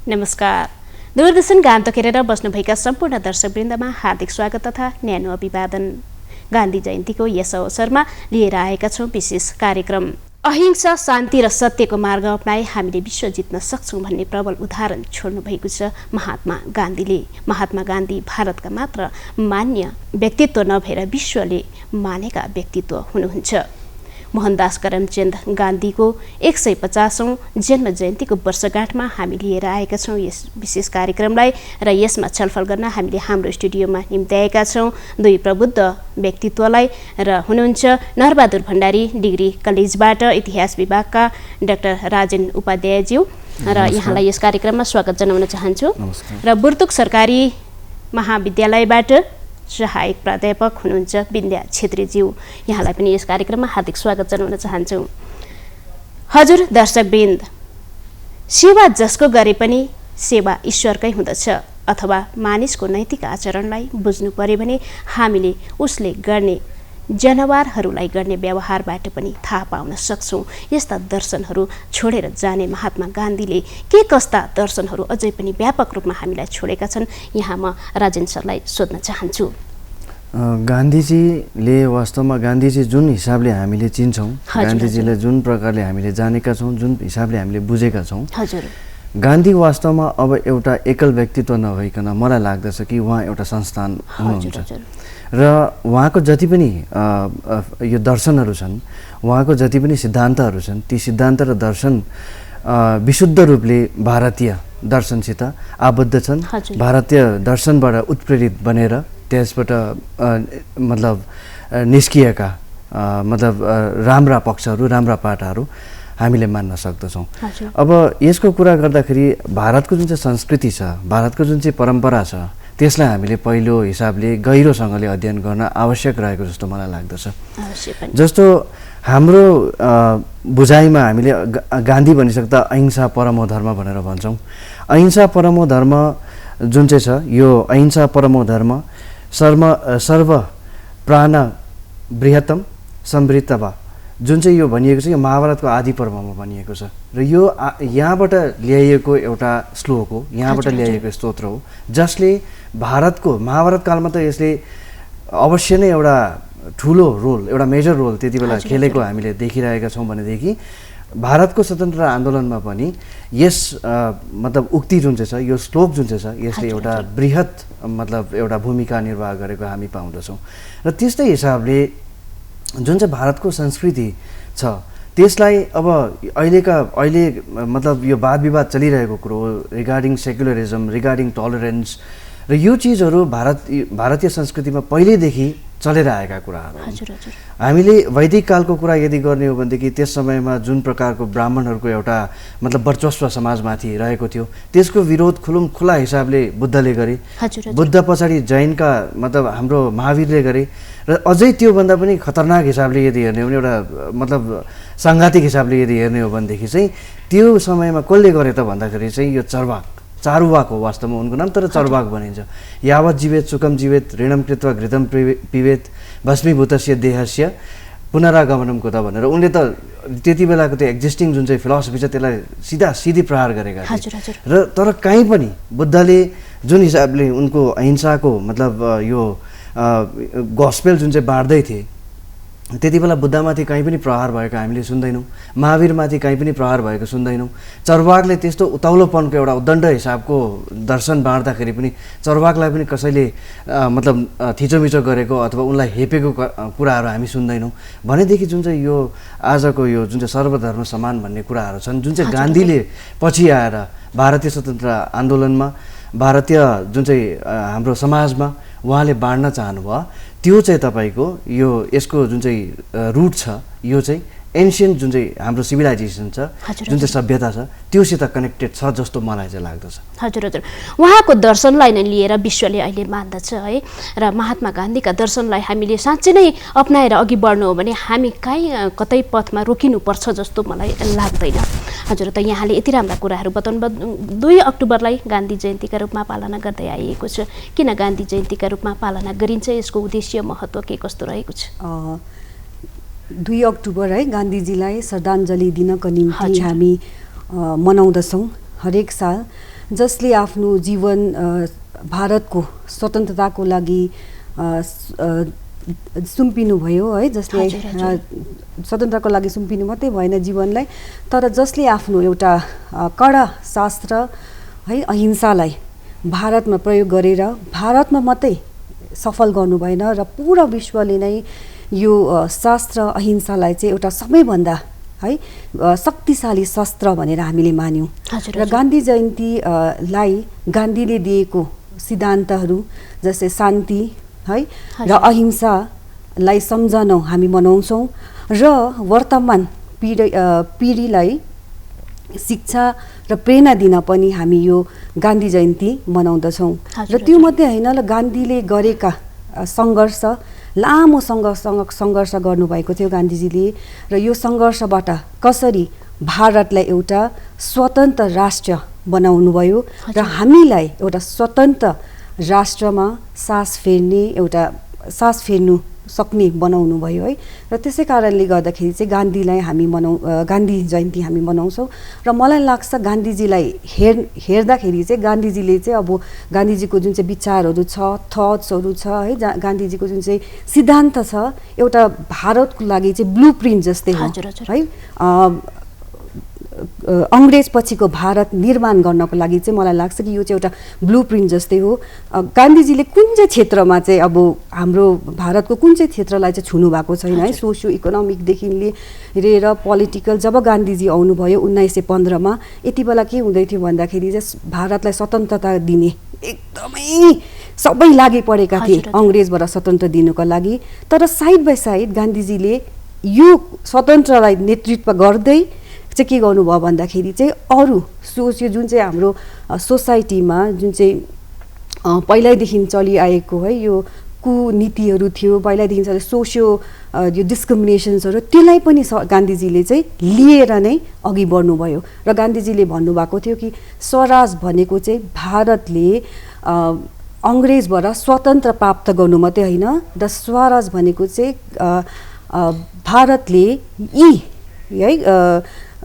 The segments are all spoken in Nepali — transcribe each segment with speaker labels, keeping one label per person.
Speaker 1: नमस्कार। दूरदर्शन गान्तोक हेरेर बस्नुभएका सम्पूर्ण दर्शकवृन्दमा हार्दिक स्वागत तथा न्यानो अभिवादन। गान्धी जयन्तीको यस अवसरमा लिएर आएका छौँ विशेष कार्यक्रम। अहिंसा, शान्ति र सत्यको मार्ग अपनाए हामीले विश्व जित्न सक्छौँ भन्ने प्रबल उदाहरण छोड्नु भएको छ महात्मा गान्धीले। महात्मा गान्धी भारतका मात्र मान्य व्यक्तित्व नभएर विश्वले मानेका व्यक्तित्व हुनुहुन्छ। मोहनदास करमचन्द गान्धीको 150औं जन्म जयन्तीको वर्षगाँठमा हामी लिएर आएका छौँ यस विशेष कार्यक्रमलाई र यसमा छलफल गर्न हामीले हाम्रो स्टुडियोमा निम्त्याएका छौँ दुई प्रबुद्ध व्यक्तित्वलाई र हुनुहुन्छ नरबहादुर भण्डारी डिग्री कलेजबाट इतिहास विभागका डाक्टर राजेन उपाध्यायज्यू र यहाँलाई यस कार्यक्रममा स्वागत जनाउन चाहन्छु। र बुर्तुक सरकारी महाविद्यालयबाट सहायक प्राध्यापक हुनुहुन्छ विद्या छेत्रीज्यू, यहाँलाई पनि यस कार्यक्रममा हार्दिक स्वागत जनाउन चाहन्छु। हजुर दर्शकवृन्द, सेवा जसको गरे पनि सेवा ईश्वरकै हुँदछ अथवा मानिसको नैतिक आचरणलाई बुझ्नु पर्यो भने हामीले उसले गर्ने जनावरहरूलाई गर्ने व्यवहारबाट पनि थाहा पाउन सक्छौँ। यस्ता दर्शनहरू छोडेर जाने महात्मा गान्धीले के कस्ता दर्शनहरू अझै पनि व्यापक रूपमा हामीलाई छोडेका छन्, यहाँ म राजेन सरलाई सोध्न चाहन्छु।
Speaker 2: गान्धीजीले वास्तवमा गान्धीजी जुन हिसाबले हामीले चिन्छौँ, गान्धीजीलाई जुन प्रकारले हामीले जानेका छौँ, जुन हिसाबले हामीले बुझेका छौँ, गान्धी वास्तवमा अब एउटा एकल व्यक्तित्व नभइकन मलाई लाग्दछ कि उहाँ एउटा संस्थान हुनुहुन्छ र उहाँको जति पनि यो दर्शनहरू छन्, उहाँको जति पनि सिद्धान्तहरू छन्, ती सिद्धान्त र दर्शन विशुद्ध रूपले भारतीय दर्शनसित आबद्ध छन्। भारतीय दर्शनबाट उत्प्रेरित बनेर त्यसबाट मतलब निस्किएका मतलब राम्रा पक्षहरू, राम्रा पाटाहरू हामीले मान्न सक्दछौँ। अब यसको कुरा गर्दाखेरि भारतको जुन चाहिँ संस्कृति छ, भारतको जुन चाहिँ परम्परा छ, त्यसलाई हामीले पहिलो हिसाबले गहिरोसँगले अध्ययन गर्न आवश्यक रहेको जस्तो मलाई लाग्दछ। जस्तो हाम्रो बुझाइमा हामीले गान्धी भनिसक्दा अहिंसा परमो धर्म भनेर भन्छौँ। अहिंसा परमो धर्म जुन चाहिँ छ, यो अहिंसा परमो धर्म सर्व प्राण बृहत्तम समृद्धवा जुन चाहिँ यो भनिएको छ, यो महाभारतको आदि पर्वमा भनिएको छ र यो यहाँबाट ल्याइएको एउटा श्लोक हो, यहाँबाट ल्याइएको स्तोत्र हो, जसले भारतको महाभारत कालमा त यसले अवश्य नै एउटा ठुलो रोल, एउटा मेजर रोल त्यति बेला खेलेको हामीले देखिरहेका छौँ। भनेदेखि भारतको स्वतन्त्रता आन्दोलनमा पनि यस मतलब उक्ति जुन चाहिँ छ, यो श्लोक जुन चाहिँ छ, यसले एउटा बृहत मतलब एउटा भूमिका निर्वाह गरेको हामी पाउँदछौँ। र त्यस्तै हिसाबले जुन चाहिँ भारतको संस्कृति छ, त्यसलाई अब अहिले मतलब यो वाद विवाद चलिरहेको कुरो रिगार्डिङ सेक्युलरिजम, रिगार्डिङ टलरेन्स र यो चिजहरू भारतीय संस्कृतिमा पहिल्यैदेखि चलेर आएका कुराहरू। हामीले वैदिक कालको कुरा यदि गर्ने हो भनेदेखि त्यस समयमा जुन प्रकारको ब्राह्मणहरूको एउटा मतलब वर्चस्व समाजमाथि रहेको थियो, त्यसको विरोध खुला हिसाबले बुद्धले गरे। बुद्ध पछाडि जैनका मतलब हाम्रो महावीरले गरे र अझै त्योभन्दा पनि खतरनाक हिसाबले यदि हेर्ने हो भने एउटा मतलब साङ्घातिक हिसाबले यदि हेर्ने हो भनेदेखि चाहिँ त्यो समयमा कसले गरे त भन्दाखेरि चाहिँ यो चारुवाक हो वास्तवमा उनको नाम, तर चारुवाक भनिन्छ। यावत जीवेत सुखम जीवेत ऋणम कृत्वा घृतम पिवेत भस्मीभूतस्य देहस्य पुनरागमनम कुत भनेर उनले त त्यति बेलाको त्यो एक्जिस्टिङ जुन चाहिँ फिलोसफी छ त्यसलाई सिधी प्रहार गरेका थिए। र तर कहीँ पनि बुद्धले जुन हिसाबले उनको अहिंसाको मतलब यो गस्पेल जुन चाहिँ बाँड्दै थिए, त्यति बेला बुद्धमाथि कहीँ पनि प्रहार भएको हामीले सुन्दैनौँ, महावीरमाथि कहीँ पनि प्रहार भएको सुन्दैनौँ। चरवाकले त्यस्तो उताउलोपनको एउटा उद्दण्ड हिसाबको दर्शन बाँड्दाखेरि पनि चरवाकलाई पनि कसैले मतलब थिचोमिचो गरेको अथवा उनलाई हेपेको कुराहरू हामी सुन्दैनौँ। भनेदेखि जुन चाहिँ यो आजको यो जुन चाहिँ सर्वधर्म समान भन्ने कुराहरू छन्, जुन चाहिँ गान्धीले पछि आएर भारतीय स्वतन्त्रता आन्दोलनमा, भारतीय जुन चाहिँ हाम्रो समाजमा उहाँले बाँड्न चाहनुभयो, त्यो चाहिँ तपाईँको यो यसको जुन चाहिँ रुट छ, यो चाहिँ एन्सियन्ट जुन चाहिँ हाम्रो सिभिलाइजेसन छ, जुन चाहिँ सभ्यता छ, त्योसित कनेक्टेड छ जस्तो मलाई चाहिँ लाग्दछ।
Speaker 1: हजुर, उहाँको दर्शनलाई नै लिएर विश्वले अहिले मान्दछ है। र महात्मा गान्धीका दर्शनलाई हामीले साँच्चै नै अप्नाएर अघि बढ्नु हो भने हामी कहीँ कतै पथमा रोकिनुपर्छ जस्तो मलाई लाग्दैन। हजुर, त यहाँले यति राम्रा कुराहरू बताउनु। 2 अक्टोबरलाई गान्धी जयन्तीका रूपमा पालना गर्दै आइएको छ। किन गान्धी जयन्तीका रूपमा पालना गरिन्छ? यसको उद्देश्य, महत्त्व के कस्तो रहेको छ?
Speaker 3: 2 अक्टोबर है गान्धीजीलाई श्रद्धाञ्जली दिनको निम्ति हामी मनाउँदछौँ हरेक साल। जसले आफ्नो जीवन भारतको स्वतन्त्रताको लागि सुम्पिनुभयो है, जसले स्वतन्त्रताको लागि सुम्पिनु मात्रै भएन जीवनलाई, तर जसले आफ्नो एउटा कडा शास्त्र है अहिंसालाई भारतमा प्रयोग गरेर भारतमा मात्रै सफल गर्नु भएन र पुरा विश्वले नै यो शास्त्र अहिंसालाई चाहिँ एउटा सबैभन्दा है शक्तिशाली शस्त्र भनेर हामीले मान्यौँ। र गान्धी जयन्तीलाई गान्धीले दिएको सिद्धान्तहरू जस्तै शान्ति है र अहिंसालाई सम्झन हामी मनाउँछौँ र वर्तमान पिँढीलाई शिक्षा र प्रेरणा दिन पनि हामी यो गान्धी जयन्ती मनाउँदछौँ। र त्यो मात्रै होइन, र गान्धीले गरेका सङ्घर्ष, लामो सङ्घर्ष गर्नुभएको थियो गान्धीजीले, र यो सङ्घर्षबाट कसरी भारतलाई एउटा स्वतन्त्र राष्ट्र बनाउनुभयो र हामीलाई एउटा स्वतन्त्र राष्ट्रमा सास फेर्नु सक्ने बनाउनु भयो है। र त्यसै कारणले गर्दाखेरि चाहिँ गान्धी जयन्ती हामी मनाउँछौँ। र मलाई लाग्छ गान्धीजीलाई हेर्दाखेरि चाहिँ गान्धीजीले चाहिँ अब गान्धीजीको जुन चाहिँ विचारहरू छ, थट्सहरू छ है, गान्धीजीको जुन चाहिँ सिद्धान्त छ, एउटा भारतको लागि चाहिँ ब्लू प्रिन्ट जस्तै हो है। अङ्ग्रेज पछिको भारत निर्माण गर्नको लागि चाहिँ मलाई लाग्छ कि यो चाहिँ एउटा ब्लू प्रिन्ट जस्तै हो। गान्धीजीले कुन चाहिँ क्षेत्रमा चाहिँ अब हाम्रो भारतको कुन चाहिँ क्षेत्रलाई चाहिँ छुनु भएको छैन है, सोसियो इकोनोमिकदेखि लिएर पोलिटिकल। जब गान्धीजी आउनुभयो 1915मा, यति बेला के हुँदै थियो भन्दाखेरि चाहिँ भारतलाई स्वतन्त्रता दिने एकदमै सबै लागि परेका थिए अङ्ग्रेजबाट स्वतन्त्र दिनुको लागि। तर साइड बाई साइड गान्धीजीले यो स्वतन्त्रलाई नेतृत्व गर्दै चाहिँ के गर्नुभयो भन्दाखेरि चाहिँ अरू जुन चाहिँ हाम्रो सोसाइटीमा जुन चाहिँ पहिल्यैदेखि चलिआएको है यो कुनीतिहरू थियो, पहिल्यैदेखि सोसियो यो डिस्क्रिमिनेसन्सहरू, त्यसलाई पनि गान्धीजीले चाहिँ लिएर नै अघि बढ्नुभयो। र गान्धीजीले भन्नुभएको थियो कि स्वराज भनेको चाहिँ भारतले अङ्ग्रेजबाट स्वतन्त्र प्राप्त गर्नु मात्रै होइन, र स्वराज भनेको चाहिँ भारतले यी है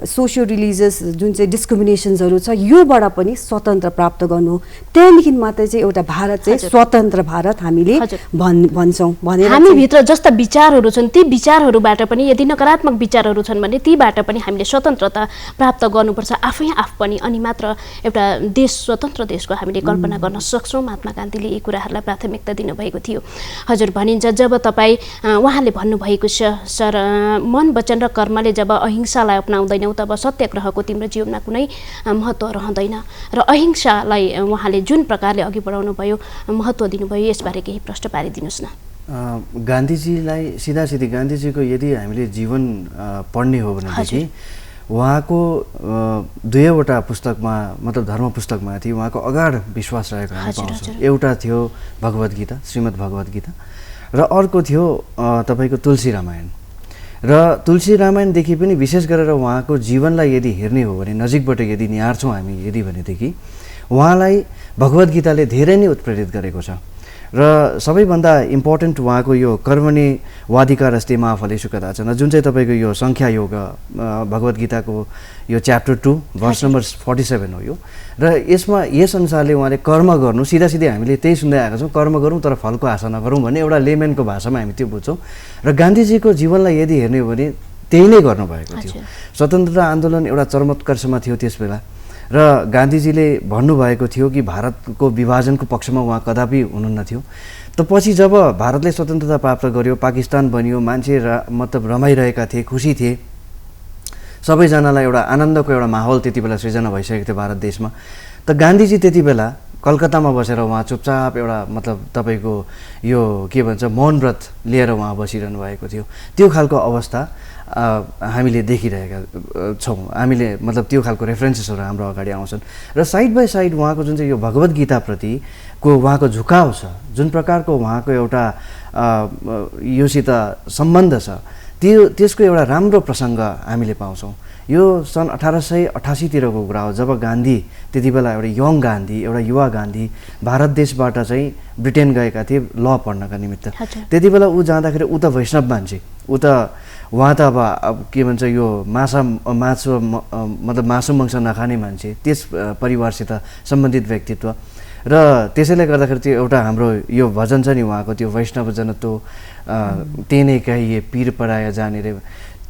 Speaker 3: सोसियो रिलिजियस जुन चाहिँ डिस्क्रिमिनेसन्सहरू छ योबाट पनि स्वतन्त्र प्राप्त गर्नु, त्यहाँदेखि मात्रै चाहिँ एउटा भारत चाहिँ स्वतन्त्र भारत हामीले भन्छौँ भनेर
Speaker 1: हामीभित्र जस्ता विचारहरू छन् ती विचारहरूबाट पनि यदि नकारात्मक विचारहरू छन् भने तीबाट पनि हामीले स्वतन्त्रता प्राप्त गर्नुपर्छ आफ पनि, अनि मात्र एउटा देश स्वतन्त्र देशको हामीले कल्पना गर्न सक्छौँ। महात्मा गान्धीले यी कुराहरूलाई प्राथमिकता दिनुभएको थियो। हजुर, भनिन्छ जब तपाईँ उहाँले भन्नुभएको छ सर, मन वचन र कर्मले जब अहिंसालाई अपनाउँदैनौ तब सत्याग्रहको तिम्रो जीवनमा कुनै महत्त्व रहँदैन। र अहिंसालाई उहाँले जुन प्रकारले अघि बढाउनु भयो, महत्त्व दिनुभयो, यसबारे केही प्रश्न पारिदिनुहोस् न।
Speaker 2: गान्धीजीलाई सिधासिधी गान्धीजीको यदि हामीले जीवन पढ्ने हो भनेदेखि उहाँको दुईवटा पुस्तकमा, मतलब धर्म पुस्तकमा थियो, उहाँको अगाध विश्वास रहेको हामी पाउँछौँ। एउटा थियो भगवद् गीता, श्रीमद् भगवद् गीता, र अर्को थियो तपाईँको तुलसी रामायण। र तुलसी रामायणदेखि पनि विशेष गरेर उहाँको जीवनलाई यदि हेर्ने हो भने, नजिकबाट यदि निहार्छौँ हामी यदि भनेदेखि उहाँलाई भगवद् गीताले धेरै नै उत्प्रेरित गरेको छ। र सबैभन्दा इम्पोर्टेन्ट उहाँको यो कर्मणि वाधिकारस्ते मा फलेषु कदाचन, जुन चाहिँ तपाईँको यो सङ्ख्या योग भगवद् गीताको यो च्याप्टर 2 भर्स नम्बर 47 हो यो। र यसमा यस अनुसारले उहाँले कर्म गर्नु, सिधासिधै हामीले त्यही सुन्दै आएका छौँ, कर्म गरौँ तर फलको आशा नगरौँ भन्ने एउटा लेमेनको भाषामा हामी त्यो बुझ्छौँ। र गान्धीजीको जीवनलाई यदि हेर्ने हो भने त्यही नै गर्नुभएको थियो। स्वतन्त्रता आन्दोलन एउटा चरमोत्कर्षमा थियो त्यस बेला, र गान्धीजीले भन्नुभएको थियो कि भारतको विभाजनको पक्षमा उहाँ कदापि हुनुहुन्न थियो। त पछि जब भारतले स्वतन्त्रता प्राप्त गर्यो, पाकिस्तान बन्यो, मान्छे मतलब रमाइरहेका थिए, खुसी थिए, सबैजनालाई एउटा आनन्दको एउटा माहौल त्यति बेला सृजना भइसकेको थियो भारत देशमा। त गान्धीजी त्यति बेला कलकत्तामा बसेर उहाँ चुपचाप एउटा मतलब तपाईँको यो के भन्छ मौन व्रत लिएर उहाँ बसिरहनु भएको थियो। त्यो खालको अवस्था हामीले देखिरहेका छौँ, हामीले मतलब त्यो खालको रेफरेन्सेसहरू हाम्रो अगाडि आउँछन्। र साइड बाई साइड उहाँको जुन चाहिँ यो भगवद् गीताप्रतिको उहाँको झुकाव छ, जुन प्रकारको उहाँको एउटा योसित सम्बन्ध छ, त्यसको एउटा राम्रो प्रसङ्ग हामीले पाउँछौँ। यो सन् 1888तिरको कुरा हो, जब गान्धी त्यति बेला एउटा यङ गान्धी, एउटा युवा गान्धी भारत देशबाट चाहिँ ब्रिटेन गएका थिए ल पढ्नका निमित्त। त्यति बेला ऊ जाँदाखेरि ऊ त वैष्णव मान्छे, उहाँ त अब के भन्छ यो मतलब मासु मङ्स नखाने मान्छे, त्यस परिवारसित सम्बन्धित व्यक्तित्व। र त्यसैले गर्दाखेरि त्यो एउटा हाम्रो यो भजन छ नि उहाँको, त्यो वैष्णव जनतो तेने कहिए पीर पराया जाने रे,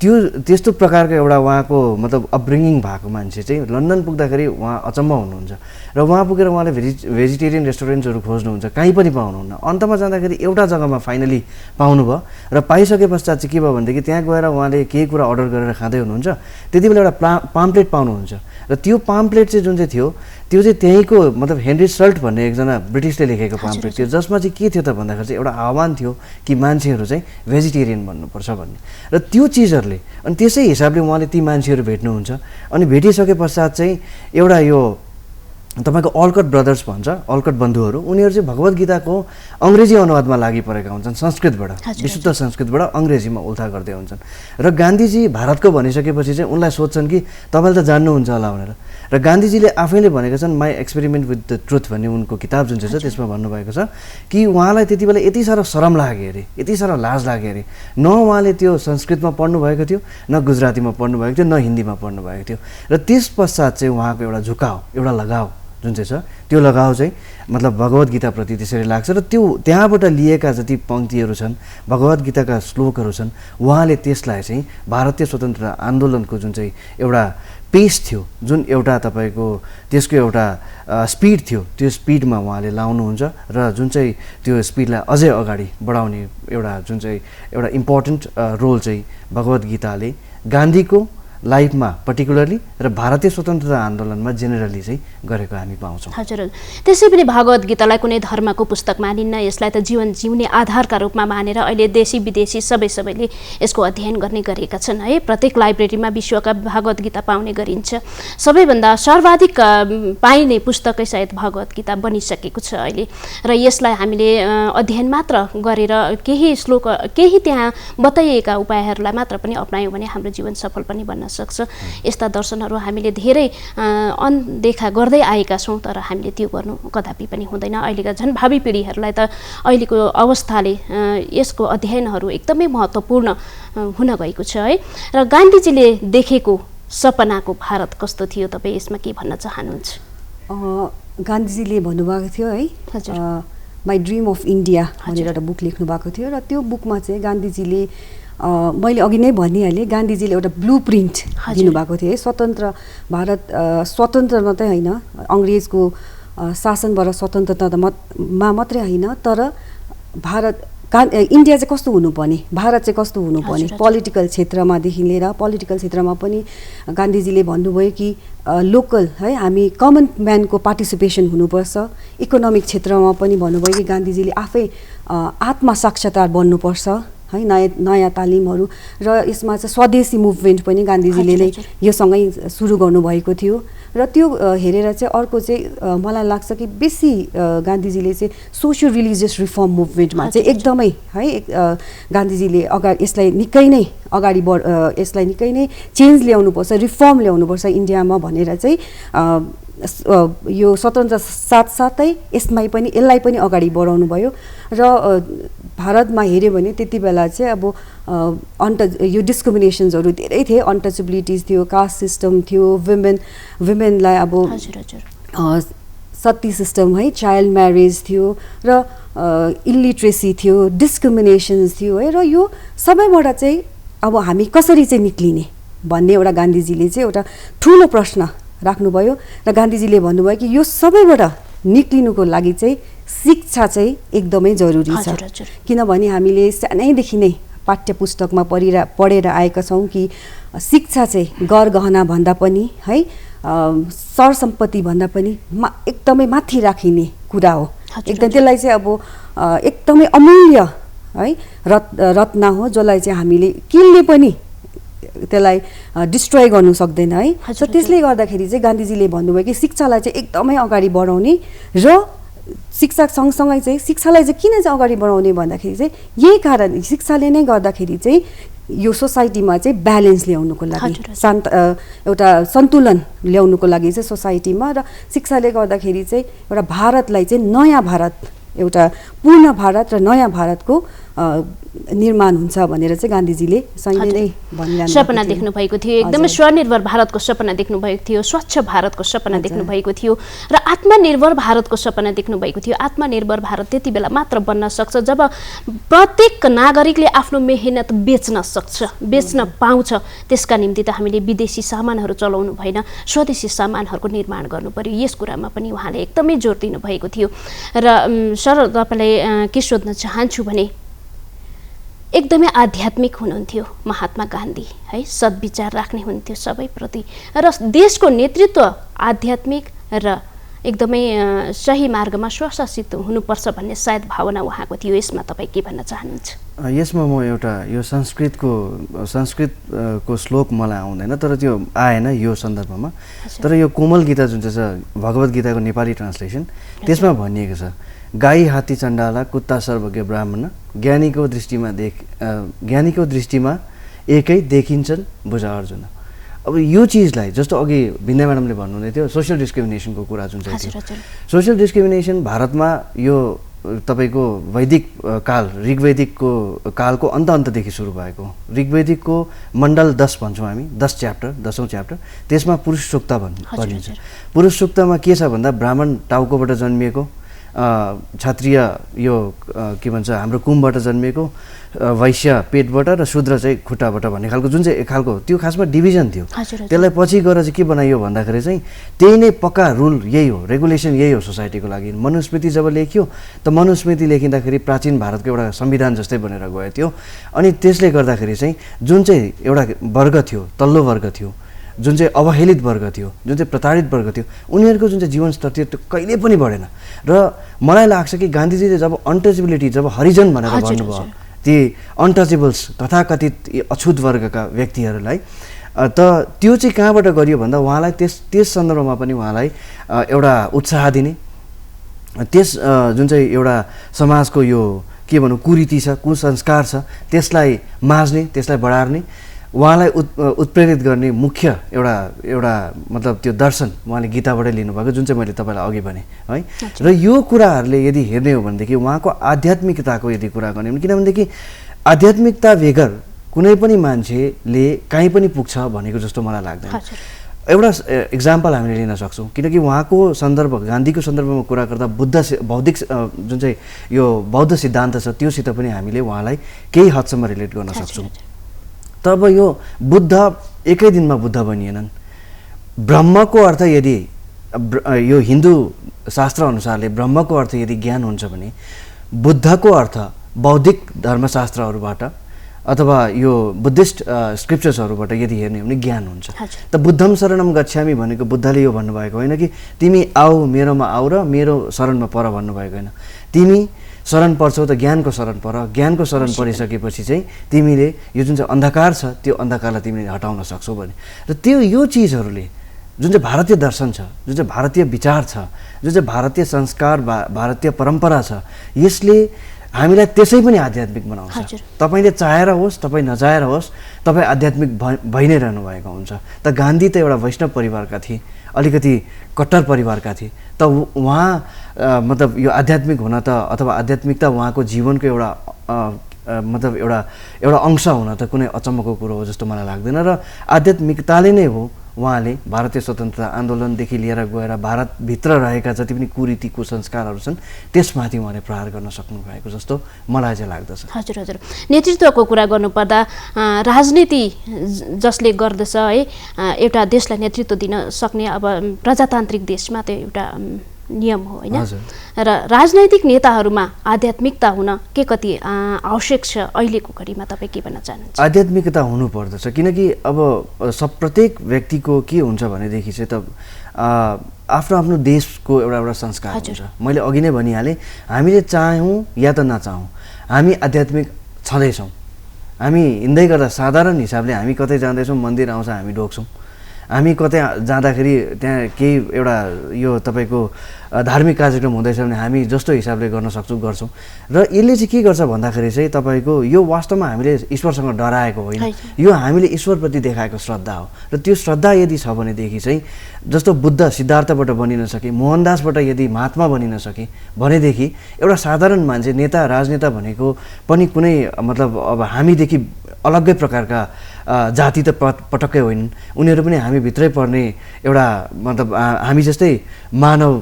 Speaker 2: त्यस्तो प्रकारको एउटा उहाँको मतलब अपब्रिङिङ भएको मान्छे चाहिँ लन्डन पुग्दाखेरि उहाँ अचम्म हुनुहुन्छ। र उहाँ पुगेर उहाँले भेजिटेरियन रेस्टुरेन्ट्सहरू खोज्नुहुन्छ, कहीँ पनि पाउनुहुन्न। अन्तमा जाँदाखेरि एउटा जग्गामा फाइनली पाउनुभयो र पाइसके पश्चात चाहिँ के भयो भनेदेखि त्यहाँ गएर उहाँले केही कुरा अर्डर गरेर खाँदै हुनुहुन्छ, त्यति बेला एउटा पाम्पलेट पाउनुहुन्छ। र त्यो पाम्पलेट चाहिँ जुन चाहिँ थियो त्यो चाहिँ त्यहीँको मतलब हेनरी सल्ट भन्ने एकजना ब्रिटिसले लेखेको पाम्पलेट थियो, जसमा चाहिँ के थियो त भन्दाखेरि चाहिँ एउटा आह्वान थियो कि मान्छेहरू चाहिँ भेजिटेरियन बन्नुपर्छ भन्ने। र त्यो चिजहरूले अनि त्यसै हिसाबले उहाँले ती मान्छेहरू भेट्नुहुन्छ। अनि भेटिसके पश्चात चाहिँ एउटा यो तपाईँको अलकट ब्रदर्स भन्छ, अलकट बन्धुहरू, उनीहरू चाहिँ भगवत गीताको अङ्ग्रेजी अनुवादमा लागि परेका हुन्छन्, संस्कृतबाट, विशुद्ध संस्कृतबाट अङ्ग्रेजीमा उल्था गर्दै हुन्छन्। र गान्धीजी भारतको भनिसकेपछि चाहिँ उनलाई सोध्छन् कि तपाईँले त जान्नुहुन्छ होला भनेर। र गान्धीजीले आफैले भनेका छन्, my experiment with the truth भन्ने उनको किताब जुन चाहिँ छ त्यसमा भन्नुभएको छ कि उहाँलाई त्यति बेला यति साह्रो शरम लाग्यो अरे, यति साह्रो लाज लाग्यो अरे, न उहाँले त्यो संस्कृतमा पढ्नुभएको थियो, न गुजरातीमा पढ्नुभएको थियो, न हिन्दीमा पढ्नुभएको थियो। र त्यस पश्चात चाहिँ उहाँको एउटा झुकाव, एउटा लगाव जुन चाहिँ छ, त्यो लगाव चाहिँ मतलब भगवत गीताप्रति त्यसरी लाग्छ। र त्यो त्यहाँबाट लिएका जति पङ्क्तिहरू छन्, भगवत गीताका श्लोकहरू छन्, उहाँले त्यसलाई चाहिँ भारतीय स्वतन्त्रता आन्दोलनको जुन चाहिँ एउटा पेस थियो, जुन एउटा तपाईँको त्यसको एउटा स्पिड थियो, त्यो स्पिडमा उहाँले लाउनुहुन्छ। र जुन चाहिँ त्यो स्पिडलाई अझै अगाडि बढाउने एउटा जुन चाहिँ एउटा इम्पोर्टेन्ट रोल चाहिँ भगवत गीताले गान्धीको लाइफमा पर्टिकुलरली र भारतीय स्वतन्त्रता आन्दोलनमा जेनरली चाहिँ गरेको हामी पाउँछौँ।
Speaker 1: हजुर, त्यसै पनि भगवत गीतालाई कुनै धर्मको पुस्तक मानिन्न, यसलाई त जीवन जिउने आधारका रूपमा मानेर अहिले देशी विदेशी सबैले यसको अध्ययन गर्ने गरेका छन् है। प्रत्येक लाइब्रेरीमा विश्वका भगवत गीता पाउने गरिन्छ। सबैभन्दा सर्वाधिक पाइने पुस्तकै सायद भगवत गीता बनिसकेको छ अहिले। र यसलाई हामीले अध्ययन मात्र गरेर केही श्लोक, केही त्यहाँ बताइएका उपायहरूलाई मात्र पनि अपनायौँ भने हाम्रो जीवन सफल पनि बन्न सक्छ। यस्ता दर्शनहरू हामीले धेरै अनदेखा गर्दै आएका छौँ, तर हामीले त्यो गर्नु कदापि पनि हुँदैन। अहिलेका झन् भावी पिँढीहरूलाई त अहिलेको अवस्थाले यसको अध्ययनहरू एकदमै महत्त्वपूर्ण हुन गएको छ है। र गान्धीजीले देखेको सपनाको भारत कस्तो थियो, तपाईँ यसमा के भन्न चाहनुहुन्छ?
Speaker 3: गान्धीजीले भन्नुभएको थियो है, माई ड्रिम अफ इन्डिया भनेर एउटा बुक लेख्नु भएको थियो। र त्यो बुकमा चाहिँ गान्धीजीले मैले अघि नै भनिहालेँ, गान्धीजीले एउटा ब्लू प्रिन्ट दिनुभएको थियो है। स्वतन्त्र भारत स्वतन्त्र मात्रै होइन, अङ्ग्रेजको शासनबाट स्वतन्त्रतामा मात्रै होइन, तर इन्डिया चाहिँ कस्तो हुनुपर्ने, भारत चाहिँ कस्तो हुनुपर्ने, पोलिटिकल क्षेत्रमादेखि लिएर पोलिटिकल क्षेत्रमा पनि गान्धीजीले भन्नुभयो कि लोकल है, हामी कमन म्यानको पार्टिसिपेसन हुनुपर्छ। इकोनोमिक क्षेत्रमा पनि भन्नुभयो कि गान्धीजीले आफै आत्मसाक्षरता बन्नुपर्छ है, नयाँ तालिमहरू। र यसमा चाहिँ स्वदेशी मुभमेन्ट पनि गान्धीजीले नै योसँगै सुरु गर्नुभएको थियो। र त्यो हेरेर चाहिँ अर्को चाहिँ मलाई लाग्छ कि बेसी गान्धीजीले चाहिँ सोसियल रिलिजियस रिफर्म मुभमेन्टमा चाहिँ एकदमै है, गान्धीजीले यसलाई निकै नै यसलाई निकै नै चेन्ज ल्याउनुपर्छ, रिफर्म ल्याउनुपर्छ इन्डियामा भनेर चाहिँ यो स्वतन्त्र साथसाथै यसलाई पनि अगाडि बढाउनु भयो। र भारतमा हेऱ्यो भने त्यति बेला चाहिँ अब यो डिस्क्रिमिनेसन्सहरू धेरै थिए, अनटचेबिलिटिज थियो, कास्ट सिस्टम थियो, विमेनलाई अब सती सिस्टम है, चाइल्ड म्यारेज थियो, र इलिट्रेसी थियो, डिस्क्रिमिनेसन्स थियो है। र यो सबैबाट चाहिँ अब हामी कसरी चाहिँ निक्लिने भन्ने एउटा गान्धीजीले चाहिँ एउटा ठुलो प्रश्न राख्नुभयो। र गान्धीजीले भन्नुभयो कि यो सबैबाट निक्लिनुको लागि चाहिँ शिक्षा चाहिँ एकदमै जरुरी छ। किनभने हामीले सानैदेखि नै पाठ्य पुस्तकमा पढेर आएका छौँ कि शिक्षा चाहिँ गरगहना भन्दा पनि है, सरसम्पत्ति भन्दा पनि एकदमै माथि राखिने कुरा हो। एकदम त्यसलाई चाहिँ अब एकदमै अमूल्य है रत्न हो, जसलाई चाहिँ हामीले किन्ने पनि त्यसलाई डिस्ट्रोय गर्नु सक्दैन है। सो त्यसले गर्दाखेरि चाहिँ गान्धीजीले भन्नुभयो कि शिक्षालाई चाहिँ एकदमै अगाडि बढाउने, र शिक्षा सँगसँगै चाहिँ शिक्षालाई चाहिँ किन चाहिँ अगाडि बढाउने भन्दाखेरि चाहिँ यही कारण शिक्षाले नै गर्दाखेरि चाहिँ यो सोसाइटीमा चाहिँ ब्यालेन्स ल्याउनुको लागि शान्त एउटा सन्तुलन ल्याउनुको लागि चाहिँ सोसाइटीमा र शिक्षाले गर्दाखेरि चाहिँ एउटा भारतलाई चाहिँ नयाँ भारत एउटा पूर्ण भारत र नयाँ भारतको निर्माण हुन्छ भनेर चाहिँ गान्धीजीले सहिले नै भनिरहनु
Speaker 1: सपना देख्नु भएको थियो एकदमै स्वनिर्भर भारतको सपना देख्नु भएको थियो स्वच्छ भारतको सपना देख्नु भएको थियो र आत्मनिर्भर भारतको सपना देख्नु भएको थियो आत्मनिर्भर भारत त्यति बेला मात्र बन्न सक्छ जब प्रत्येक नागरिकले आफ्नो मेहनत बेच्न पाउँछ त्यसका निम्ति त हामीले विदेशी सामानहरू चलाउनु भएन स्वदेशी सामानहरूको निर्माण गर्नु पर्यो यस कुरामा पनि उहाँले एकदमै जोड दिनु भएको थियो र सर तपाईलाई के सोध्न चाहन्छु भने एकदमै आध्यात्मिक हुनुहुन्थ्यो महात्मा गान्धी है सद्विचार राख्ने हुन्थ्यो सबैप्रति र देशको नेतृत्व आध्यात्मिक र एकदमै सही मार्गमा स्वशासित हुनुपर्छ भन्ने सायद भावना उहाँको थियो यसमा तपाईँ के भन्न चाहनुहुन्छ
Speaker 2: यसमा म एउटा यो संस्कृतको श्लोक मलाई आउँदैन तर त्यो आएन यो सन्दर्भमा तर यो कोमल गीता जुन चाहिँ छ भगवत गीताको नेपाली ट्रान्सलेसन त्यसमा भनिएको छ गाई हात्ती चण्डाला कुत्ता सर्वज्ञ ब्राह्मण ज्ञानीको दृष्टिमा एकै देखिन्छन् बुझा अर्जुन अब यो चिजलाई जस्तो अघि बिन्दा म्याडमले भन्नुहुँदै थियो सोसियल डिस्क्रिमिनेसनको कुरा जुन चाहिँ थियो सोसियल डिस्क्रिमिनेसन भारतमा यो तपाईँको वैदिक काल ऋग्वैदिकको कालको अन्तदेखि सुरु भएको ऋग्वैदिकको मण्डल 10 भन्छौँ हामी 10 च्याप्टर त्यसमा पुरुष सूक्त भनिन्छ पुरुष सूक्तमा के छ भन्दा ब्राह्मण टाउकोबाट जन्मिएको क्षत्रिय यो के भन्छ हाम्रो कुमबाट जन्मिएको वैश्य पेटबाट र शूद्र चाहिँ खुट्टाबाट भन्ने खालको जुन चाहिँ एक खालको त्यो खासमा डिभिजन थियो त्यसलाई पछि गएर चाहिँ के बनाइयो भन्दाखेरि चाहिँ त्यही नै पक्का रुल यही हो रेगुलेसन यही हो सोसाइटीको लागि मनुस्मृति जब लेखियो त मनुस्मृति लेखिँदाखेरि प्राचीन भारतको एउटा संविधान जस्तै बनेर गयो थियो अनि त्यसले गर्दाखेरि चाहिँ जुन चाहिँ एउटा वर्ग थियो तल्लो वर्ग थियो जुन चाहिँ अवहेलित वर्ग थियो जुन चाहिँ प्रताडित वर्ग थियो उनीहरूको जुन चाहिँ जीवन स्तर थियो त्यो कहिले पनि बढेन र मलाई लाग्छ कि गान्धीजीले जब अनटचेबिलिटी जब हरिजन भनेर भन्नुभयो ती अनटचेबल्स तथाकथित अछुत वर्गका व्यक्तिहरूलाई त त्यो चाहिँ कहाँबाट गरियो भन्दा उहाँलाई त्यस सन्दर्भमा पनि उहाँलाई एउटा उत्साह दिने त्यस जुन चाहिँ एउटा समाजको यो के भनौँ कुरीति छ कुसंस्कार छ त्यसलाई माझ्ने त्यसलाई बढार्ने उहाँलाई उत्प्रेरित गर्ने मुख्य एउटा मतलब त्यो दर्शन उहाँले गीताबाटै लिनुभएको जुन चाहिँ मैले तपाईँलाई अघि भने है र यो कुराहरूले यदि हेर्ने हो भनेदेखि उहाँको आध्यात्मिकताको यदि कुरा गर्ने हो किनभनेदेखि आध्यात्मिकता बेगर कुनै पनि मान्छेले कहीँ पनि पुग्छ भनेको जस्तो मलाई लाग्दैन एउटा इक्जाम्पल हामीले लिन सक्छौँ किनकि उहाँको सन्दर्भ गान्धीको सन्दर्भमा कुरा गर्दा बौद्धिक जुन चाहिँ यो बौद्ध सिद्धान्त छ त्योसित पनि हामीले उहाँलाई केही हदसम्म रिलेट गर्न सक्छौँ तब यो बुद्ध एकै दिनमा बुद्ध बनिएनन् ब्रह्मको अर्थ यदि यो हिन्दू शास्त्र अनुसारले ब्रह्मको अर्थ यदि ज्ञान हुन्छ भने बुद्धको अर्थ बौद्धिक धर्मशास्त्रहरूबाट अथवा यो बुद्धिस्ट स्क्रिप्चर्सहरूबाट यदि हेर्ने हो भने ज्ञान हुन्छ त बुद्धम शरणम गच्छामि भनेको बुद्धले यो भन्नुभएको होइन कि तिमी आऊ मेरोमा आऊ र मेरो शरणमा पर भन्नुभएको होइन तिमी शरण पर्छौ त ज्ञानको शरण पर ज्ञानको शरण परिसकेपछि चाहिँ तिमीले यो जुन चाहिँ अन्धकार छ त्यो अन्धकारलाई तिमीले हटाउन सक्छौ भने र त्यो यो चिजहरूले जुन चाहिँ भारतीय दर्शन छ जुन चाहिँ भारतीय विचार छ जुन चाहिँ भारतीय संस्कार भारतीय परम्परा छ यसले हामीलाई त्यसै पनि आध्यात्मिक बनाउँछ तपाईँले चाहेर होस् तपाईँ नचाहेर होस् तपाईँ आध्यात्मिक भइ नै रहनु भएको हुन्छ त गान्धी त एउटा वैष्णव परिवारका थिए अलिकति कट्टर परिवारका थिए त उहाँ मतलब यो आध्यात्मिक हुन त अथवा आध्यात्मिकता उहाँको जीवनको एउटा मतलब एउटा अंश हुन त कुनै अचम्मको कुरो हो जस्तो मलाई लाग्दैन र आध्यात्मिकताले नै हो उहाँले भारतीय स्वतन्त्रता आन्दोलनदेखि लिएर गएर भारतभित्र रहेका जति पनि कुरीति कुसंस्कारहरू छन् त्यसमाथि उहाँले प्रहार गर्न सक्नु भएको जस्तो मलाई चाहिँ लाग्दछ
Speaker 1: हजुर नेतृत्वको कुरा गर्नुपर्दा राजनीति जसले गर्दछ है एउटा देशलाई नेतृत्व दिन सक्ने अब प्रजातान्त्रिक देशमा त्यो एउटा नियम हो हैन र राजनैतिक नेताहरूमा आध्यात्मिकता हुन के कति आवश्यक छ अहिलेको घडीमा तपाईँ के भन्न चाहनुहुन्छ
Speaker 2: आध्यात्मिकता हुनु पर्दछ किनकि अब प्रत्येक व्यक्तिको के हुन्छ भनेदेखि चाहिँ त आफ्नो आफ्नो देशको एउटा संस्कार हुन्छ मैले अघि नै भनिहालेँ हामीले चाहौँ या त नचाहौँ हामी आध्यात्मिक छँदैछौँ हामी हिँड्दै गर्दा साधारण हिसाबले हामी कतै जाँदैछौँ मन्दिर आउँछ हामी ढोग्छौँ हामी कतै जाँदाखेरि त्यहाँ केही एउटा यो तपाईँको धार्मिक कार्यक्रम हुँदैछ भने हामी जस्तो हिसाबले गर्न सक्छौँ गर्छौँ। र यसले चाहिँ के गर्छ भन्दाखेरि चाहिँ तपाईँको यो वास्तवमा हामीले ईश्वरसँग डराएको होइन, यो हामीले ईश्वरप्रति देखाएको श्रद्धा हो। र त्यो श्रद्धा यदि छ भनेदेखि चाहिँ जस्तो बुद्ध सिद्धार्थबाट बनिन सके, मोहनदासबाट यदि महात्मा बनिन सके भनेदेखि एउटा साधारण मान्छे नेता राजनेता भनेको पनि कुनै मतलब अब हामीदेखि अलग्गै प्रकारका जाति त पटक्कै होइनन्, उनीहरू पनि हामीभित्रै पर्ने एउटा मतलब हामी जस्तै मानव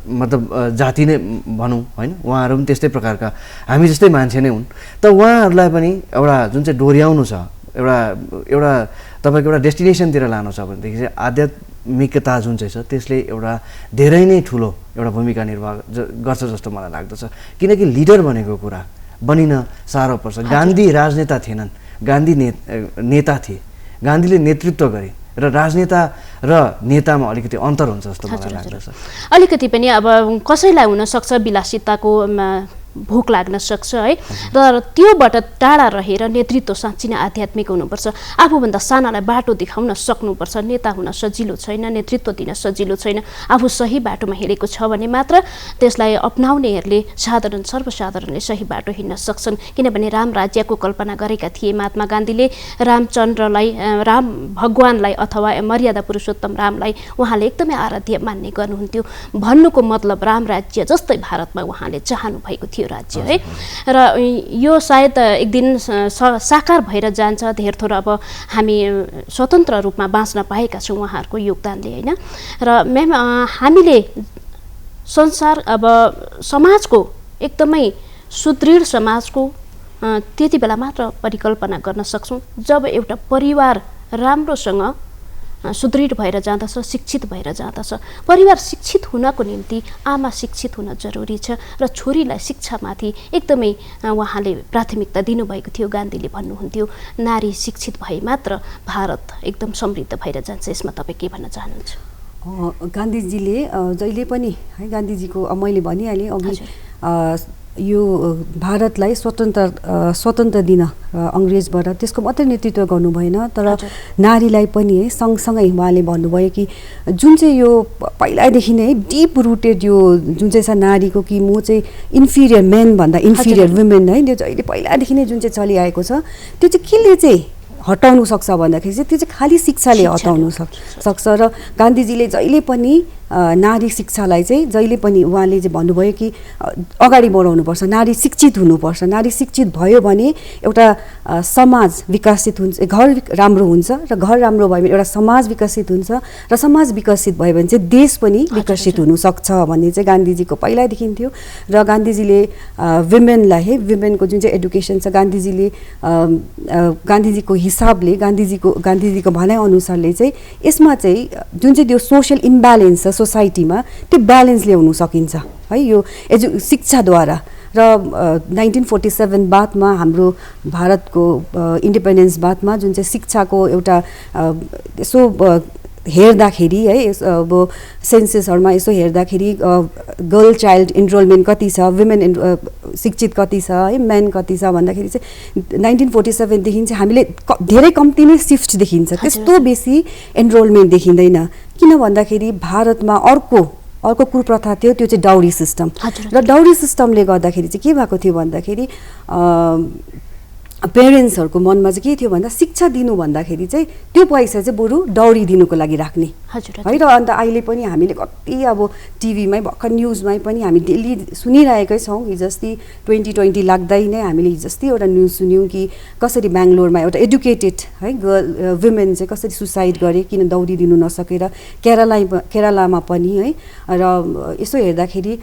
Speaker 2: मतलब जाति नै भनौँ होइन, उहाँहरू पनि त्यस्तै प्रकारका हामी जस्तै मान्छे नै हुन्। त उहाँहरूलाई पनि एउटा जुन चाहिँ डोर्याउनु छ, एउटा तपाईँको एउटा डेस्टिनेसनतिर लानु छ भनेदेखि चाहिँ आध्यात्मिकता जुन चाहिँ छ त्यसले एउटा धेरै नै ठुलो एउटा भूमिका निर्वाह गर्छ जस्तो मलाई लाग्दछ। किनकि लिडर भनेको कुरा बनिन साह्रो पर्छ। गान्धी राजनेता थिएनन्, गान्धी नेता थिए, गान्धीले नेतृत्व गरे र राजनेता र नेतामा अलिकति अन्तर हुन्छ जस्तो मलाई लाग्दछ।
Speaker 1: अलिकति पनि अब कसैलाई हुनसक्छ विलासिताको भोक लाग्न सक्छ है, र त्योबाट टाढा रहेर नेतृत्व साँच्ची नै आध्यात्मिक हुनुपर्छ। आफूभन्दा सानालाई बाटो देखाउन सक्नुपर्छ। नेता हुन सजिलो छैन, नेतृत्व दिन सजिलो छैन। आफू सही बाटोमा हिँडेको छ भने मात्र त्यसलाई अपनाउनेहरूले सर्वसाधारणले सही बाटो हिँड्न सक्छन्। किनभने राम राज्यको कल्पना गरेका थिए महात्मा गान्धीले। रामचन्द्रलाई, राम भगवानलाई अथवा मर्यादा पुरुषोत्तम रामलाई उहाँले एकदमै आराध्य मान्ने गर्नुहुन्थ्यो। भन्नुको मतलब राम राज्य जस्तै भारतमा उहाँले चाहनु भएको थियो राज्य है। र यो सायद एक दिन साकार भएर जान्छ। धेर थोर अब हामी स्वतन्त्र रूपमा बाँच्न पाएका छौँ उहाँहरूको योगदानले होइन। र म्याम हामीले संसार अब समाजको एकदमै सुदृढ समाजको त्यति बेला मात्र परिकल्पना गर्न सक्छौँ जब एउटा परिवार राम्रोसँग सुदृढ भएर जाँदछ, शिक्षित भएर जाँदछ। परिवार शिक्षित हुनको निम्ति आमा शिक्षित हुन जरुरी छ र छोरीलाई शिक्षामाथि एकदमै उहाँले प्राथमिकता दिनुभएको थियो। गान्धीले भन्नुहुन्थ्यो नारी शिक्षित भए मात्र भारत एकदम समृद्ध भएर जान्छ। यसमा तपाईँ के भन्न चाहनुहुन्छ?
Speaker 3: गान्धीजीले जहिले पनि है, गान्धीजीको मैले भनिहालेँ अघि, यो भारतलाई स्वतन्त्र दिन अङ्ग्रेजबाट त्यसको मात्रै नेतृत्व गर्नु भएन, तर नारीलाई पनि है सँगसँगै उहाँले भन्नुभयो कि जुन चाहिँ यो पहिलादेखि नै डिप रुटेड यो जुन चाहिँ छ नारीको कि म चाहिँ इन्फिरियर मेन भन्दा इन्फिरियर वुमेन है, त्यो जहिले पहिलादेखि नै जुन चाहिँ चलिआएको छ त्यो चाहिँ केले चाहिँ हटाउनु सक्छ भन्दाखेरि चाहिँ त्यो चाहिँ खालि शिक्षाले हटाउनु सक्छ। र गान्धीजीले जहिले पनि नारी शिक्षालाई चाहिँ जहिले पनि उहाँले चाहिँ भन्नुभयो कि अगाडि बढाउनुपर्छ, नारी शिक्षित हुनुपर्छ। नारी शिक्षित भयो भने एउटा समाज विकसित हुन्छ, घर राम्रो हुन्छ, र घर राम्रो भयो भने एउटा समाज विकसित हुन्छ, र समाज विकसित भयो भने चाहिँ देश पनि विकसित हुनसक्छ भन्ने चाहिँ गान्धीजीको पहिल्यैदेखि थियो। र गान्धीजीले वुमेनलाई है, वुमेनको जुन चाहिँ एडुकेसन छ, गान्धीजीको हिसाबले गान्धीजीको भनाइअनुसारले चाहिँ यसमा चाहिँ जुन चाहिँ त्यो सोसियल इम्ब्यालेन्स छ सोसाइटीमा त्यो ब्यालेन्स ल्याउनु सकिन्छ है यो शिक्षाद्वारा। र 1947 बादमा हाम्रो भारतको इन्डिपेन्डेन्स बादमा जुन चाहिँ शिक्षाको एउटा यसो हेर्दाखेरि है, अब सेन्ससहरूमा यसो हेर्दाखेरि गर्ल चाइल्ड इनरोलमेन्ट कति छ, वुमेन शिक्षित कति छ है, मेन कति छ भन्दाखेरि चाहिँ 1947 देखि चाहिँ हामीले धेरै कम्ती नै सिफ्ट देखिन्छ, त्यस्तो बेसी एनरोलमेन्ट देखिँदैन। किन भन्दाखेरि भारतमा अर्को कुप्रथा थियो, त्यो चाहिँ डाउरी सिस्टम। र डाउरी सिस्टमले गर्दाखेरि चाहिँ के भएको थियो भन्दाखेरि पेरेन्ट्सहरूको मनमा चाहिँ के थियो भन्दा शिक्षा दिनु भन्दाखेरि चाहिँ त्यो पैसा चाहिँ बरु डाउरी दिनुको लागि राख्ने है। र अन्त अहिले पनि हामीले कति अब टिभीमै भर्खर न्युजमै पनि हामी डेली सुनिरहेकै छौँ। हिजोस्ति 2020 लाग्दै नै हामीले हिजोस्ति एउटा न्युज सुन्यौँ कि कसरी बेङ्गलोरमा एउटा एडुकेटेड है वुमेन चाहिँ कसरी सुसाइड गरे किन डाउरी दिनु नसकेर, केरलामा पनि है। र यसो हेर्दाखेरि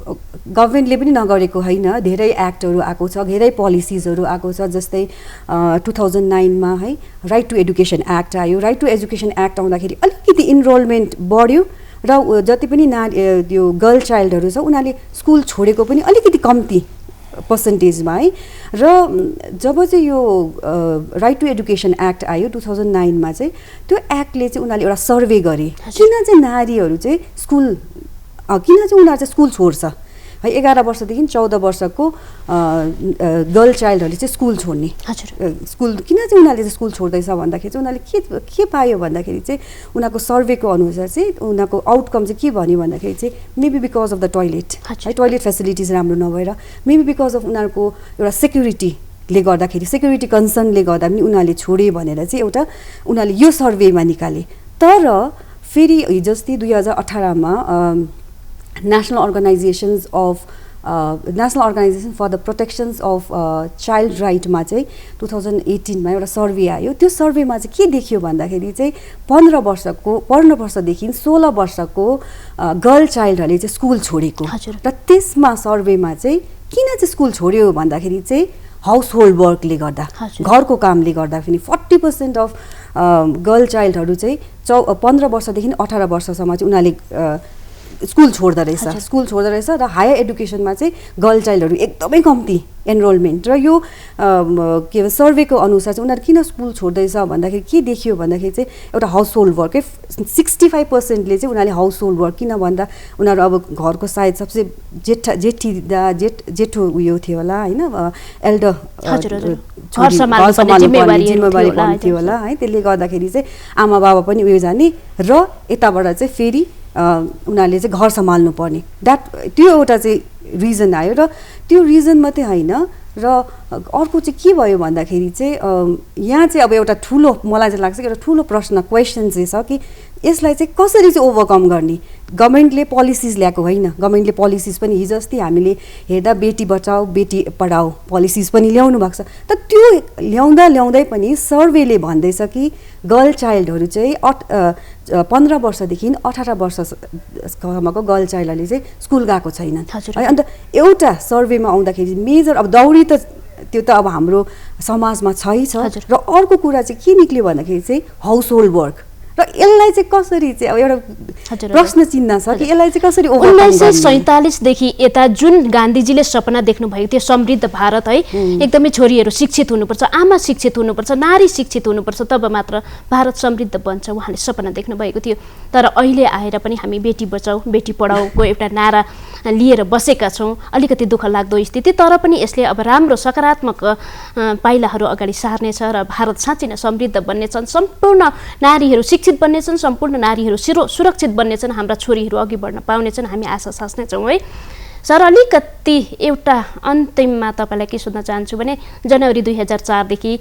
Speaker 3: गभर्मेन्टले पनि नगरेको होइन, धेरै एक्टहरू आएको छ, धेरै पोलिसिजहरू आएको छ। जस्तै 2009मा है राइट टु एडुकेसन एक्ट आयो। राइट टु एजुकेसन एक्ट आउँदाखेरि अलिकति इनरोलमेन्ट बढ्यो र जति पनि त्यो गर्ल चाइल्डहरू छ उनीहरूले स्कुल छोडेको पनि अलिकति कम्ती पर्सेन्टेजमा है। र जब चाहिँ यो राइट टु एडुकेसन एक्ट आयो 2009मा चाहिँ त्यो एक्टले चाहिँ उनीहरूले एउटा सर्वे गरे किन चाहिँ नारीहरू चाहिँ स्कुल छोड्छ है 11 वर्षदेखि 14 वर्षको गर्ल चाइल्डहरूले चाहिँ स्कुल छोड्ने। स्कुल किन चाहिँ उनीहरूले चाहिँ स्कुल छोड्दैछ भन्दाखेरि चाहिँ उनीहरूले के पायो भन्दाखेरि चाहिँ उनीहरूको सर्वेको अनुसार चाहिँ उनीहरूको आउटकम चाहिँ के भन्यो भन्दाखेरि चाहिँ maybe because of the toilet है, टोइलेट फेसिलिटिज राम्रो नभएर, मेबी बिकज अफ उनीहरूको एउटा सेक्युरिटीले गर्दाखेरि, सेक्युरिटी कन्सर्नले गर्दा पनि उनीहरूले छोडे भनेर चाहिँ एउटा उनीहरूले यो सर्वेमा निकाले। तर फेरि हिजोस्ति 2018मा national organisation for the protections of child राइटमा चाहिँ 2018मा एउटा सर्वे आयो। त्यो सर्वेमा चाहिँ के देखियो भन्दाखेरि चाहिँ 15 वर्षदेखि 16 वर्षको गर्ल चाइल्डहरूले चाहिँ स्कुल छोडेको र त्यसमा सर्वेमा चाहिँ किन चाहिँ स्कुल छोड्यो भन्दाखेरि चाहिँ हाउस होल्ड वर्कले गर्दा, घरको कामले गर्दा पनि 40% अफ गर्ल चाइल्डहरू चाहिँ 15 वर्षदेखि 18 वर्षसम्म चाहिँ उनीहरूले स्कुल छोड्दो रहेछ र हायर एडुकेसनमा चाहिँ गर्ल चाइल्डहरू एकदमै कम्ती एनरोलमेन्ट। र यो के भन्छ सर्वेको अनुसार चाहिँ उनीहरू किन स्कुल छोड्दैछ भन्दाखेरि के देखियो भन्दाखेरि चाहिँ एउटा हाउस होल्ड वर्कै 65%ले चाहिँ उनीहरूले हाउस होल्ड वर्क, किन भन्दा उनीहरू अब घरको सायद सबसे जेठो उयो थियो होला होइन, एल्डर जिम्मेवारी थियो होला है, त्यसले गर्दाखेरि चाहिँ आमा बाबा पनि उयो जाने र यताबाट चाहिँ फेरि उनीहरूले चाहिँ घर सम्हाल्नु पर्ने, त्यो एउटा चाहिँ रिजन आयो। र त्यो रिजन मात्रै होइन र अर्को चाहिँ के भयो भन्दाखेरि चाहिँ यहाँ चाहिँ अब एउटा ठुलो, मलाई चाहिँ लाग्छ कि एउटा ठुलो क्वेसन चाहिँ छ कि यसलाई चाहिँ कसरी चाहिँ ओभरकम गर्ने। गभर्मेन्टले पोलिसिज ल्याएको होइन, गभर्मेन्टले पोलिसिज पनि हिजो अस्ति हामीले हेर्दा बेटी बचाओ बेटी पढाओ पोलिसिज पनि ल्याउनु भएको छ। त त्यो ल्याउँदै पनि सर्वेले भन्दैछ कि गर्ल चाइल्डहरू चाहिँ 15 वर्षदेखि 18 वर्षसम्मको गर्ल चाइल्डहरूले चाहिँ स्कुल गएको छैनन् है। अन्त एउटा सर्वेमा आउँदाखेरि मेजर अब दौडी त त्यो त अब हाम्रो समाजमा छ र अर्को कुरा चाहिँ के निक्ल्यो भन्दाखेरि चाहिँ हाउस होल्ड वर्क र यसलाई चाहिँ कसरी चाहिँ अब एउटा प्रश्न चिन्ह छ कि यसलाई चाहिँ कसरी
Speaker 1: 1947 देखि यता जुन गान्धीजीले सपना देख्नु भएको थियो समृद्ध भारत है, एकदमै छोरीहरू शिक्षित हुनुपर्छ, आमा शिक्षित हुनुपर्छ, नारी शिक्षित हुनुपर्छ, तब मात्र भारत समृद्ध बन्छ, उहाँले सपना देख्नु भएको थियो। तर अहिले आएर पनि हामी बेटी बचाऊ बेटी पढाऊको एउटा नारा लिएर बसेका छौँ। अलिकति दुःख लाग्दो स्थिति, तर पनि यसले अब राम्रो सकारात्मक पाइलाहरू अगाडि सार्नेछ र भारत साँच्चै नै समृद्ध बन्नेछन्, सम्पूर्ण नारीहरू शिक्षित बन्नेछन्, सम्पूर्ण नारीहरू सुरक्षित बन्नेछन्, हाम्रा छोरीहरू अघि बढ्न पाउनेछन्, हामी आशा साच्नेछौँ है। सर अलिकति एउटा अन्तिममा तपाईँलाई के सोध्न चाहन्छु भने जनवरी 2004देखि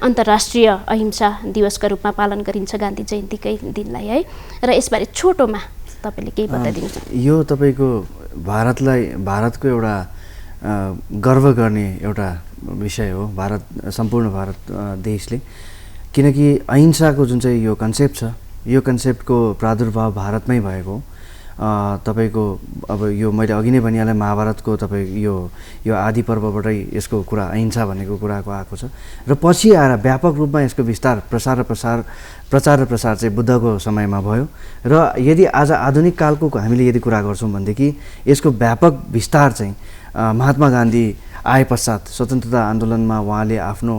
Speaker 1: अन्तर्राष्ट्रिय अहिंसा दिवसका रूपमा पालन गरिन्छ गान्धी जयन्तीकै दिनलाई है, र यसबारे छोटोमा तपाईँले केही बताइदिनुहोस्।
Speaker 2: यो तपाईँको भारतको एउटा गर्व गर्ने एउटा विषय हो, सम्पूर्ण भारत देशले, किनकि अहिंसाको जुन चाहिँ यो कन्सेप्ट छ, यो कन्सेप्टको प्रादुर्भाव भारतमै भएको। तपाईँको अब यो मैले अघि नै भनिहालेँ महाभारतको तपाईँ यो आदि पर्वबाटै यसको कुरा अहिंसा भनेको कुराको आएको छ र पछि आएर व्यापक रूपमा यसको प्रचार र प्रसार चाहिँ बुद्धको समयमा भयो। र यदि आज आधुनिक कालको हामीले यदि कुरा गर्छौँ भनेदेखि यसको व्यापक विस्तार चाहिँ महात्मा गान्धी आए पश्चात स्वतन्त्रता आन्दोलनमा उहाँले आफ्नो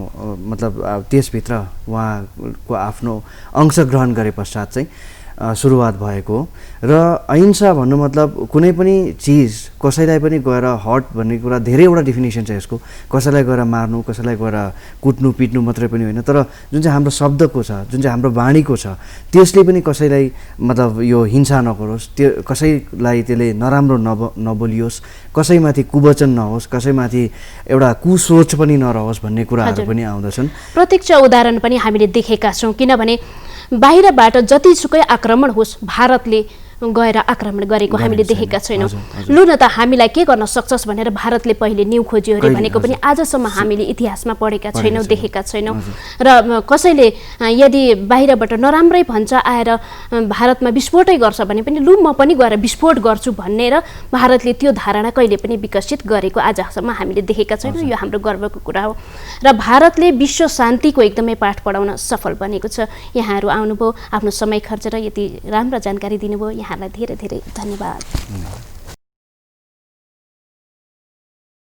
Speaker 2: मतलब त्यसभित्र उहाँको आफ्नो अंशग्रहण गरे पश्चात चाहिँ सुरुवात भएको। र अहिंसा भन्नु मतलब कुनै पनि चिज कसैलाई पनि गएर हट भन्ने कुरा धेरैवटा डेफिनेसन छ यसको, कसैलाई गएर मार्नु, कसैलाई गएर कुट्नु पिट्नु मात्रै पनि होइन, तर जुन चाहिँ हाम्रो शब्दको छ, जुन चाहिँ हाम्रो वाणीको छ, त्यसले पनि कसैलाई मतलब यो हिंसा नगरोस्, त्यो कसैलाई त्यसले नराम्रो नबोलियोस्, कसैमाथि कुवचन नहोस्, कसैमाथि एउटा कुसोच पनि नरहोस् भन्ने कुराहरू पनि आउँदछन्।
Speaker 1: प्रत्यक्ष उदाहरण पनि हामीले देखेका छौँ, किनभने बाहिरबाट जतिसुकै आक्रमण होस् भारतले गएर आक्रमण गरेको हामीले देखेका छैनौँ। लु न त हामीलाई के गर्न सक्छस् भनेर भारतले पहिले न्यु खोज्यो अरे भनेको पनि आजसम्म हामीले इतिहासमा पढेका छैनौँ, देखेका छैनौँ। र कसैले यदि बाहिरबाट नराम्रै भन्छ आएर भारतमा विस्फोटै गर्छ भने पनि लु म पनि गएर विस्फोट गर्छु भनेर भारतले त्यो धारणा कहिले पनि विकसित गरेको आजसम्म हामीले देखेका छैनौँ। यो हाम्रो गर्वको कुरा हो र भारतले विश्व शान्तिको एकदमै पाठ पढाउन सफल बनेको छ। यहाँहरू आउनुभयो, आफ्नो समय खर्चेर यति राम्रो जानकारी दिनुभयो, यहाँलाई धेरै धेरै धन्यवाद।